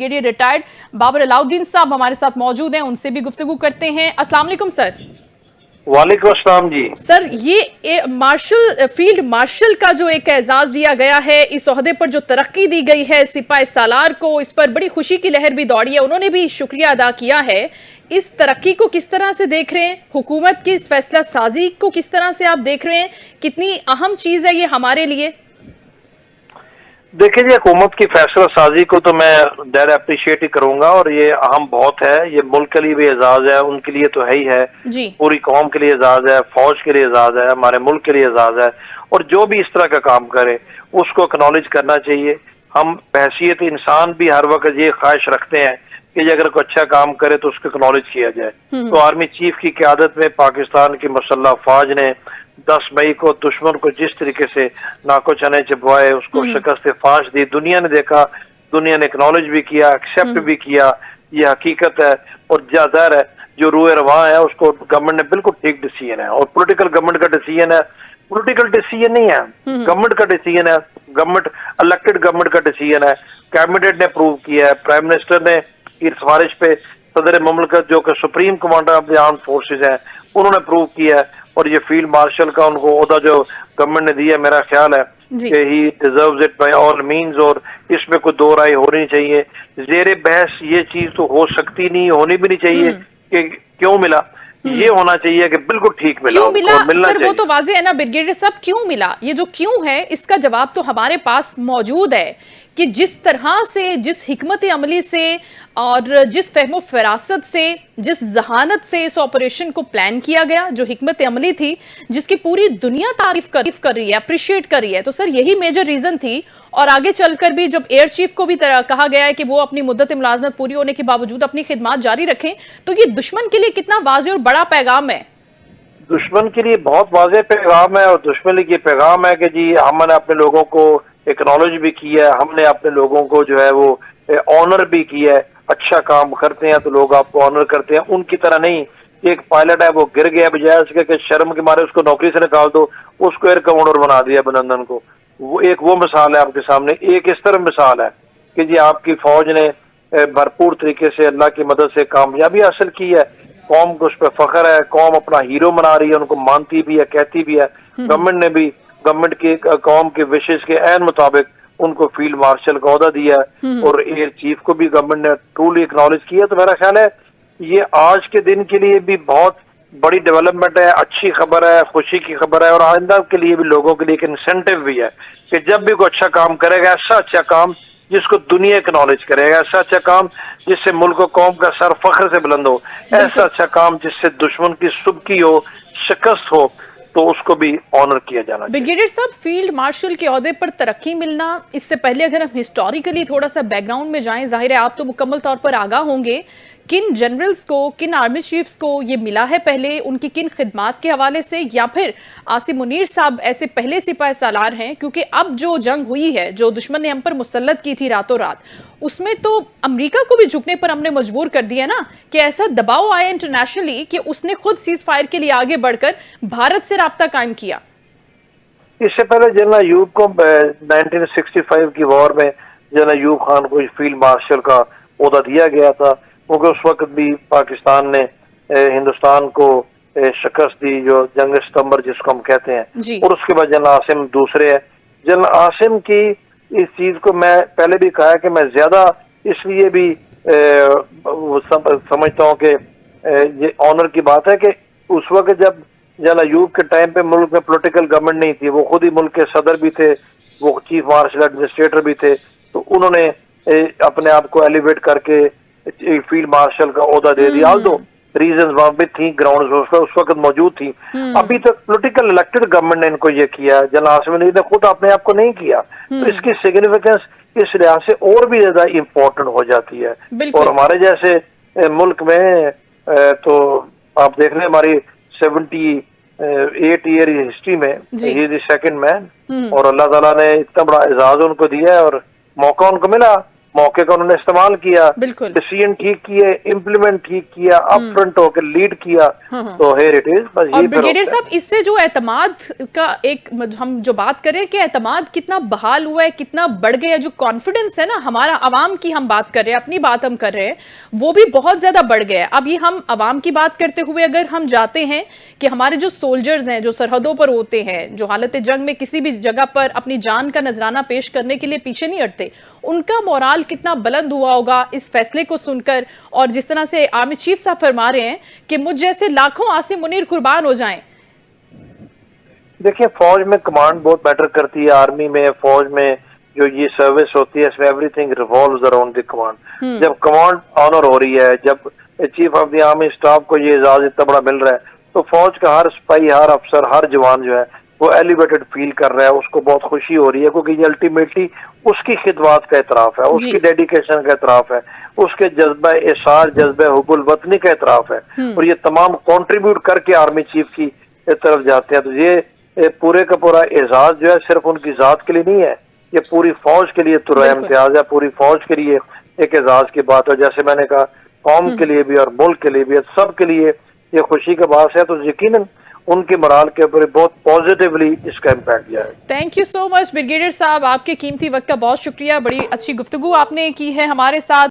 Brigadier retired Babar Alauddin साहब हमारे साथ मौजूद हैं, उनसे भी गुफ्तगू करते हैं। अस्सलाम वालेकुम सर। वालेकुम अस्सलाम जी। सर, ये मार्शल फील्ड मार्शल का जो एक एजाज दिया गया है, इस ओहदे पर जो तरक्की दी गई है सिपाही सालार को, इस पर बड़ी खुशी की लहर भी दौड़ी है, उन्होंने भी शुक्रिया अदा किया है। इस तरक्की को किस तरह से देख रहे हैं? हुकूमत की इस फैसला साजी को किस तरह से आप देख रहे हैं? कितनी अहम चीज है ये हमारे लिए? देखिए जी, हुकूमत की फैसला साजी को तो मैं डेर अप्रिशिएट ही करूंगा और ये अहम बहुत है। ये मुल्क के लिए भी एजाज है, उनके लिए तो है ही है, पूरी कौम के लिए एजाज है, फौज के लिए एजाज है, हमारे मुल्क के लिए एजाज है। और जो भी इस तरह का काम करे उसको एक्नॉलेज करना चाहिए। हम बहैसियत इंसान भी हर वक्त ये ख्वाहिश रखते हैं कि अगर कोई अच्छा काम करे तो उसको एक्नॉलेज किया जाए। तो आर्मी चीफ की क़यादत में पाकिस्तान की मुसल्लह फौज ने 10 मई को दुश्मन को जिस तरीके से नाको चने चिपवाए, उसको शिकस्त फाश दी, दुनिया ने देखा, दुनिया ने एक्नॉलेज भी किया, एक्सेप्ट भी किया। ये हकीकत है और जाहिर है जो रूए रवां है उसको गवर्नमेंट ने बिल्कुल ठीक डिसीजन है और पॉलिटिकल गवर्नमेंट का डिसीजन है, पॉलिटिकल डिसीजन नहीं है, गवर्नमेंट का डिसीजन है, गवर्नमेंट इलेक्टेड गवर्नमेंट का डिसीजन है। कैबिनेट ने अप्रूव किया है, प्राइम मिनिस्टर ने की सिफारिश पे सदर मुमलिकत जो कि supreme commander of the arm forces है उन्होंने अप्रूव किया है। और ये फील्ड मार्शल का उनको ओहदा जो गवर्नमेंट ने दिया, मेरा ख्याल है कि ही deserves it by all means और इसमें कोई दो राय होनी चाहिए। जेरे बहस ये चीज तो हो सकती नहीं, होनी भी नहीं चाहिए कि क्यों मिला, ये होना चाहिए कि बिल्कुल ठीक मिला, क्यों मिला? मिलना सर चाहिए। वो तो वाज़ेह है ना ब्रिगेडियर साहब, क्यों मिला? ये जो क्यों है इसका जवाब तो हमारे पास मौजूद है कि जिस तरह से, जिस हिकमत अमली से और जिस फहमो फरासत से, जिस जहानत से इस ऑपरेशन को प्लान किया गया, जो हिकमत अमली थी जिसकी पूरी दुनिया तारीफ कर रही है, अप्रिशिएट कर रही है, तो सर यही मेजर रीजन थी। और आगे चलकर भी जब एयर चीफ को भी कहा गया है कि वो अपनी मुद्दत मुलाजमत पूरी होने के बावजूद अपनी खिदमत जारी रखें, तो ये दुश्मन के लिए कितना वाज़ेह और बड़ा पैगाम है? दुश्मन के लिए बहुत वाज़ेह पैगाम है और दुश्मन के पैगाम है कि जी हमने अपने लोगों को एक्नॉलेज भी किया है, हमने अपने लोगों को जो है वो ऑनर भी किया है। अच्छा काम करते हैं तो लोग आपको ऑनर करते हैं, उनकी तरह नहीं। एक पायलट है वो गिर गया, बजाय उसके कि शर्म के मारे उसको नौकरी से निकाल दो, उसको एयर कमांडर बना दिया अभिनंदन को। वो मिसाल है आपके सामने। एक इस तरह मिसाल है कि जी आपकी फौज ने भरपूर तरीके से अल्लाह की मदद से कामयाबी हासिल की है, कौम को उस पर फख्र है, कौम अपना हीरो मना रही है, उनको मानती भी है, कहती भी है। गवर्नमेंट ने भी गवर्नमेंट की कौम के विशेष के ऐन मुताबिक उनको फील्ड मार्शल का ओहदा दिया है और एयर चीफ को भी गवर्नमेंट ने ट्रूली एक्नॉलेज किया। तो मेरा ख्याल है ये आज के दिन के लिए भी बहुत बड़ी डेवलपमेंट है, अच्छी खबर है, खुशी की खबर है और आइंदा के लिए भी लोगों के लिए एक इंसेंटिव भी है कि जब भी कोई अच्छा काम करेगा, ऐसा अच्छा काम जिसको दुनिया एक्नॉलेज करेगा, ऐसा अच्छा काम जिससे मुल्क कौम का सर फख्र से बुलंद हो, ऐसा अच्छा काम जिससे दुश्मन की सुबकी हो, शिकस्त हो, तो उसको भी ऑनर किया जाना चाहिए। ब्रिगेडियर साहब, फील्ड मार्शल के ओहदे पर तरक्की मिलना, इससे पहले अगर हम हिस्टोरिकली थोड़ा सा बैकग्राउंड में जाएं, जाहिर है आप तो मुकम्मल तौर पर आगाह होंगे, किन जनरल्स को, किन आर्मी चीफ्स को ये मिला है पहले, उनकी किन खिदमात के हवाले से, या फिर आसिम मुनीर साहब ऐसे पहले सिपाही सालार हैं? क्योंकि अब जो जंग हुई है, जो दुश्मन ने हम पर मुसल्लत की थी रातों रात, उसमें तो अमेरिका को भी झुकने पर हमने मजबूर कर दिया ना, कि ऐसा दबाव आया इंटरनेशनली कि उसने खुद सीज फायर के लिए आगे बढ़कर भारत से राब्ता कायम किया। इससे पहले जनरल अयूब को 1965 की वॉर में जनरल अयूब खान को फील्ड मार्शल का ओहदा दिया गया था, क्योंकि उस वक्त भी पाकिस्तान ने हिंदुस्तान को शिकस्त दी, जो जंग सितंबर जिसको हम कहते हैं। और उसके बाद जनरल आसिम दूसरे है। जनरल आसिम की इस चीज को मैं पहले भी कहा है कि मैं ज्यादा इसलिए भी समझता हूँ कि ये ऑनर की बात है कि उस वक्त जब जनरल अयूब के टाइम पे मुल्क में पॉलिटिकल गवर्नमेंट नहीं थी, वो खुद ही मुल्क के सदर भी थे, वो चीफ मार्शल एडमिनिस्ट्रेटर भी थे, तो उन्होंने अपने आप को एलिवेट करके फील्ड मार्शल का ओहदा दे दिया। ऑल्दो रीजंस वहां भी थी, ग्राउंड उस वक्त मौजूद थी। अभी तक पॉलिटिकल इलेक्टेड गवर्नमेंट ने इनको ये किया, जनरल आसिम मुनीर ने खुद अपने आप को नहीं किया। तो इसकी सिग्निफिकेंस इस लिहाज से और भी ज्यादा इम्पोर्टेंट हो जाती है। और हमारे जैसे मुल्क में तो आप देख लें, हमारी 78 ईयर हिस्ट्री में ये द सेकंड मैन, और अल्लाह ताला ने इतना बड़ा एजाज उनको दिया है और मौका उनको मिला मौके का उन्होंने इस्तेमाल किया, बिल्कुल। डिसीजन ठीक किए, इम्प्लीमेंट ठीक किया, अप फ्रंट होकर लीड किया, तो हियर इट इज। बस और ये ब्रिगेडियर साहब, इससे जो एतमाद का एक हम जो बात करें कि एतमाद कितना बहाल हुआ है, कितना बढ़ गया, जो कॉन्फिडेंस है ना हमारा, अवाम की हम बात कर रहे हैं, अपनी बात हम कर रहे हैं, वो भी बहुत ज्यादा बढ़ गया है। अब ये हम अवाम की बात करते हुए अगर हम जाते हैं कि हमारे जो सोल्जर्स हैं, जो सरहदों पर होते हैं, जो हालत जंग में किसी भी जगह पर अपनी जान का नजराना पेश करने के लिए पीछे नहीं हटते, उनका मोराल कितना बुलंद हुआ होगा इस फैसले को सुनकर। और जिस तरह से आर्मी चीफ साहब फरमा रहे हैं कि मुझ जैसे लाखों आसिम मुनीर कुर्बान हो जाएं। देखिए, फौज में कमांड बहुत मैटर करती है। आर्मी में, फौज में जो ये सर्विस होती है, इसमें everything revolves around the command. जब कमांड ऑनर हो रही है, जब chief of the army staff को ये एजाज इतना बड़ा मिल रहा है, तो फौज का हर सिपाही, हर अफसर, हर जवान जो है वो एलिवेटेड फील कर रहा है, उसको बहुत खुशी हो रही है, क्योंकि ये अल्टीमेटली उसकी खिदमत का एतराफ है, उसकी डेडिकेशन का एतराफ है, उसके जज्बा एसार, जज्बा हुब्बुल वतनी का एतराफ है, और ये तमाम कंट्रीब्यूट करके आर्मी चीफ की तरफ जाते हैं। तो ये पूरे का पूरा एजाज जो है सिर्फ उनकी जात के लिए नहीं है, ये पूरी फौज के लिए तुर्रा इम्तियाज है, पूरी फौज के लिए एक एजाज की बात है। जैसे मैंने कहा, कौम के लिए भी और मुल्क के लिए भी, सब के लिए ये खुशी का बात है। तो यकीनन उनके मोराल के ऊपर बहुत पॉजिटिवली इसका इम्पैक्ट जाए। Thank you so much brigadier साहब, आपके कीमती वक्त का बहुत शुक्रिया। बड़ी अच्छी गुफ्तगू आपने की है हमारे साथ।